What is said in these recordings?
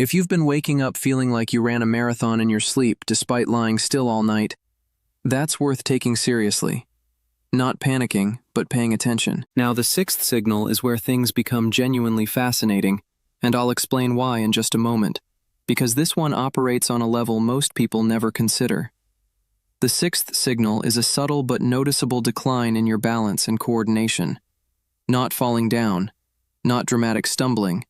If you've been waking up feeling like you ran a marathon in your sleep despite lying still all night, that's worth taking seriously. Not panicking, but paying attention. Now, the sixth signal is where things become genuinely fascinating, and I'll explain why in just a moment, because this one operates on a level most people never consider. The sixth signal is a subtle but noticeable decline in your balance and coordination. Not falling down, not dramatic stumbling,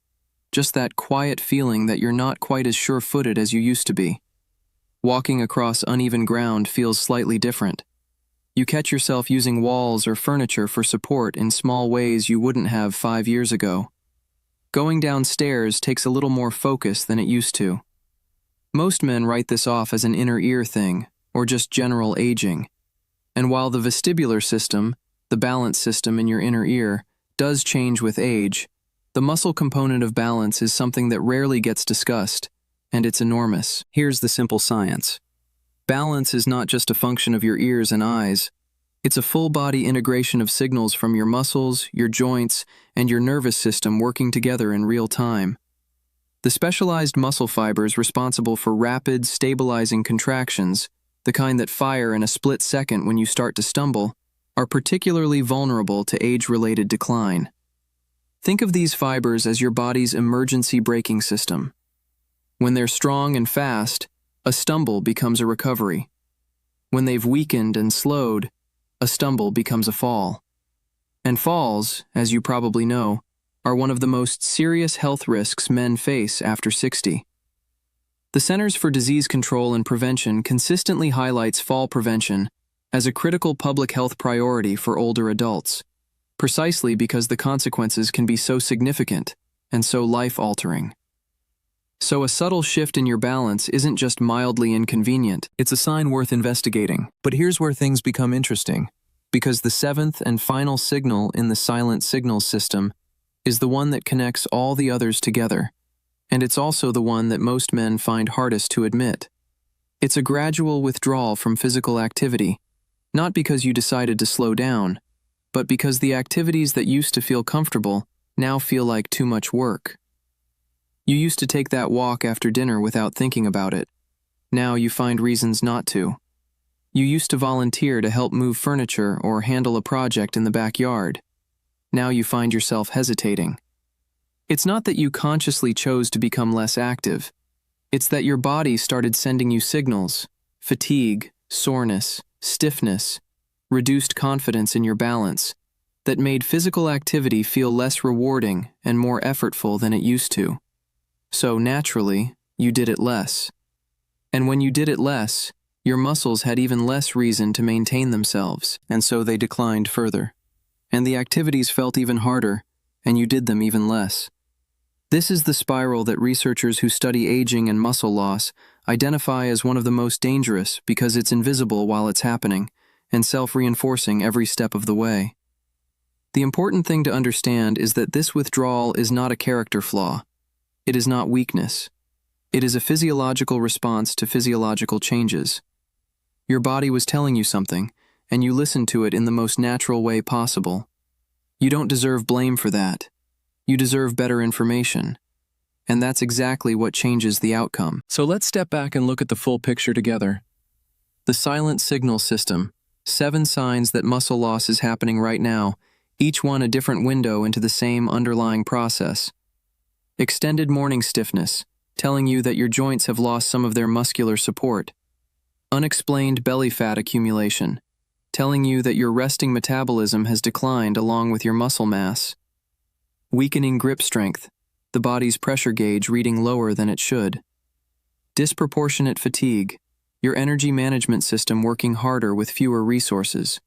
just that quiet feeling that you're not quite as sure-footed as you used to be. Walking across uneven ground feels slightly different. You catch yourself using walls or furniture for support in small ways you wouldn't have 5 years ago. Going downstairs takes a little more focus than it used to. Most men write this off as an inner ear thing, or just general aging. And while the vestibular system, the balance system in your inner ear, does change with age, the muscle component of balance is something that rarely gets discussed, and it's enormous. Here's the simple science. Balance is not just a function of your ears and eyes. It's a full-body integration of signals from your muscles, your joints, and your nervous system working together in real time. The specialized muscle fibers responsible for rapid, stabilizing contractions, the kind that fire in a split second when you start to stumble, are particularly vulnerable to age-related decline. Think of these fibers as your body's emergency braking system. When they're strong and fast, a stumble becomes a recovery. When they've weakened and slowed, a stumble becomes a fall. And falls, as you probably know, are one of the most serious health risks men face after 60. The Centers for Disease Control and Prevention consistently highlights fall prevention as a critical public health priority for older adults, precisely because the consequences can be so significant and so life-altering. So a subtle shift in your balance isn't just mildly inconvenient, it's a sign worth investigating. But here's where things become interesting, because the seventh and final signal in the silent signals system is the one that connects all the others together, and it's also the one that most men find hardest to admit. It's a gradual withdrawal from physical activity, not because you decided to slow down, but because the activities that used to feel comfortable now feel like too much work. You used to take that walk after dinner without thinking about it. Now you find reasons not to. You used to volunteer to help move furniture or handle a project in the backyard. Now you find yourself hesitating. It's not that you consciously chose to become less active. It's that your body started sending you signals: fatigue, soreness, stiffness, reduced confidence in your balance, that made physical activity feel less rewarding and more effortful than it used to. So naturally, you did it less. And when you did it less, your muscles had even less reason to maintain themselves, and so they declined further. And the activities felt even harder, and you did them even less. This is the spiral that researchers who study aging and muscle loss identify as one of the most dangerous because it's invisible while it's happening, and self-reinforcing every step of the way. The important thing to understand is that this withdrawal is not a character flaw. It is not weakness. It is a physiological response to physiological changes. Your body was telling you something, and you listened to it in the most natural way possible. You don't deserve blame for that. You deserve better information. And that's exactly what changes the outcome. So let's step back and look at the full picture together. The silent signal system. 7 signs that muscle loss is happening right now, each one a different window into the same underlying process. Extended morning stiffness, telling you that your joints have lost some of their muscular support. Unexplained belly fat accumulation, telling you that your resting metabolism has declined along with your muscle mass. Weakening grip strength, the body's pressure gauge reading lower than it should. Disproportionate fatigue, your energy management system working harder with fewer resources.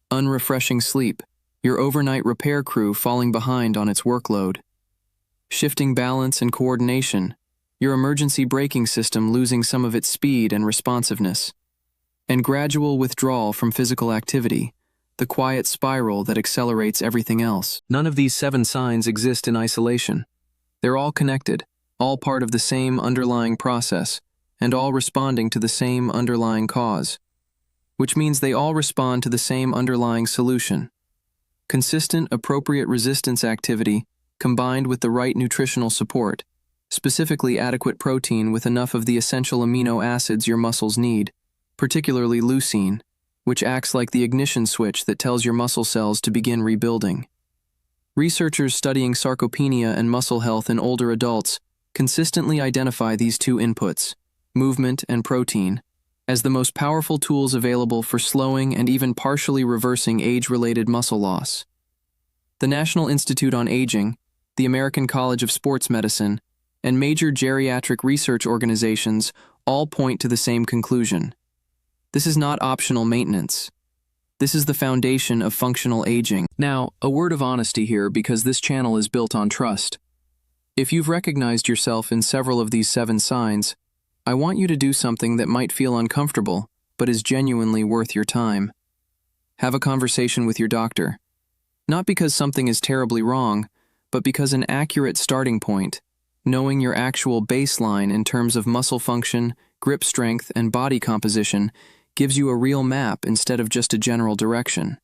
Unrefreshing sleep, your overnight repair crew falling behind on its workload. Shifting balance and coordination, your emergency braking system losing some of its speed and responsiveness. And gradual withdrawal from physical activity, the quiet spiral that accelerates everything else. None of these 7 signs exist in isolation. They're all connected, all part of the same underlying process, and all responding to the same underlying cause, which means they all respond to the same underlying solution. Consistent, appropriate resistance activity combined with the right nutritional support, specifically adequate protein with enough of the essential amino acids your muscles need, particularly leucine, which acts like the ignition switch that tells your muscle cells to begin rebuilding. Researchers studying sarcopenia and muscle health in older adults consistently identify these two inputs, movement and protein, as the most powerful tools available for slowing and even partially reversing age-related muscle loss. The National Institute on Aging, the American College of Sports Medicine, and major geriatric research organizations all point to the same conclusion. This is not optional maintenance. This is the foundation of functional aging. Now, a word of honesty here because this channel is built on trust. If you've recognized yourself in several of these 7 signs, I want you to do something that might feel uncomfortable, but is genuinely worth your time. Have a conversation with your doctor. Not because something is terribly wrong, but because an accurate starting point, knowing your actual baseline in terms of muscle function, grip strength, and body composition, gives you a real map instead of just a general direction.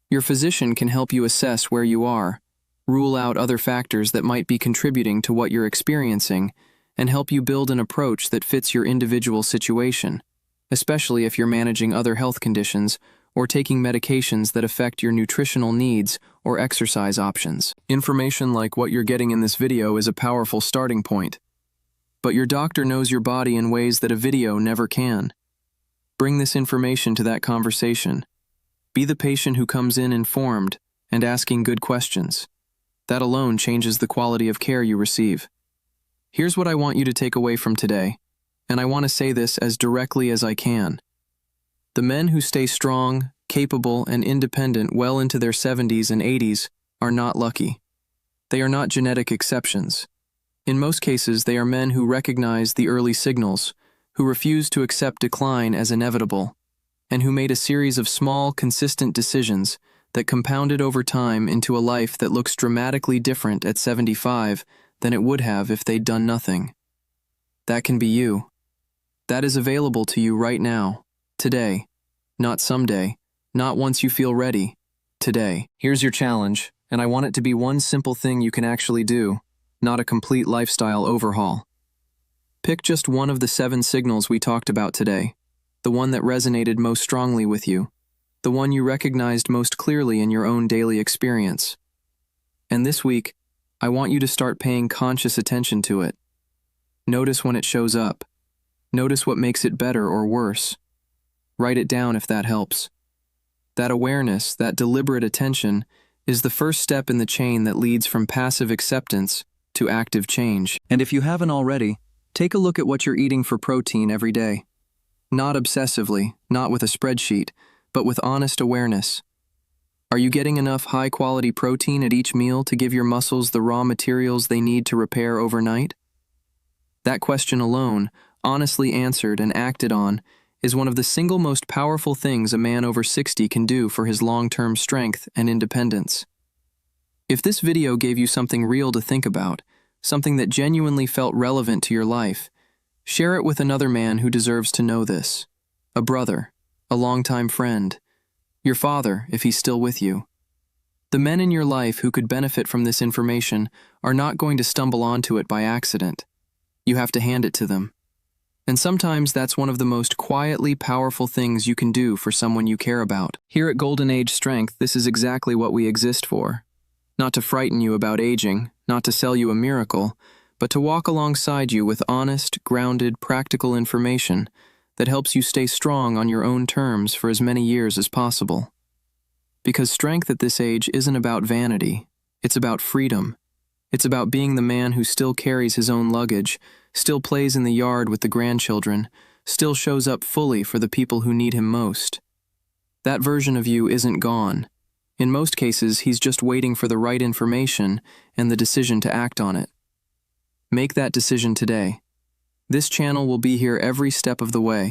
Your physician can help you assess where you are, rule out other factors that might be contributing to what you're experiencing, and help you build an approach that fits your individual situation, especially if you're managing other health conditions or taking medications that affect your nutritional needs or exercise options. Information like what you're getting in this video is a powerful starting point, but your doctor knows your body in ways that a video never can. Bring this information to that conversation. Be the patient who comes in informed and asking good questions. That alone changes the quality of care you receive. Here's what I want you to take away from today, and I want to say this as directly as I can. The men who stay strong, capable, and independent well into their 70s and 80s are not lucky. They are not genetic exceptions. In most cases, they are men who recognize the early signals, who refuse to accept decline as inevitable, and who made a series of small, consistent decisions that compounded over time into a life that looks dramatically different at 75 than it would have if they'd done nothing. That can be you. That is available to you right now, today, not someday, not once you feel ready, today. Here's your challenge, and I want it to be one simple thing you can actually do, not a complete lifestyle overhaul. Pick just one of the 7 signals we talked about today, the one that resonated most strongly with you, the one you recognized most clearly in your own daily experience. And this week, I want you to start paying conscious attention to it. Notice when it shows up. Notice what makes it better or worse. Write it down if that helps. That awareness, that deliberate attention, is the first step in the chain that leads from passive acceptance to active change. And if you haven't already, take a look at what you're eating for protein every day. Not obsessively, not with a spreadsheet, but with honest awareness. Are you getting enough high-quality protein at each meal to give your muscles the raw materials they need to repair overnight? That question alone, honestly answered and acted on, is one of the single most powerful things a man over 60 can do for his long-term strength and independence. If this video gave you something real to think about, something that genuinely felt relevant to your life, share it with another man who deserves to know this. A brother, a longtime friend, your father if he's still with you. The men in your life who could benefit from this information are not going to stumble onto it by accident. You have to hand it to them. And sometimes that's one of the most quietly powerful things you can do for someone you care about. Here at Golden Age Strength, this is exactly what we exist for. Not to frighten you about aging, not to sell you a miracle, but to walk alongside you with honest, grounded, practical information that helps you stay strong on your own terms for as many years as possible. Because strength at this age isn't about vanity, it's about freedom. It's about being the man who still carries his own luggage, still plays in the yard with the grandchildren, still shows up fully for the people who need him most. That version of you isn't gone. In most cases, he's just waiting for the right information and the decision to act on it. Make that decision today. This channel will be here every step of the way,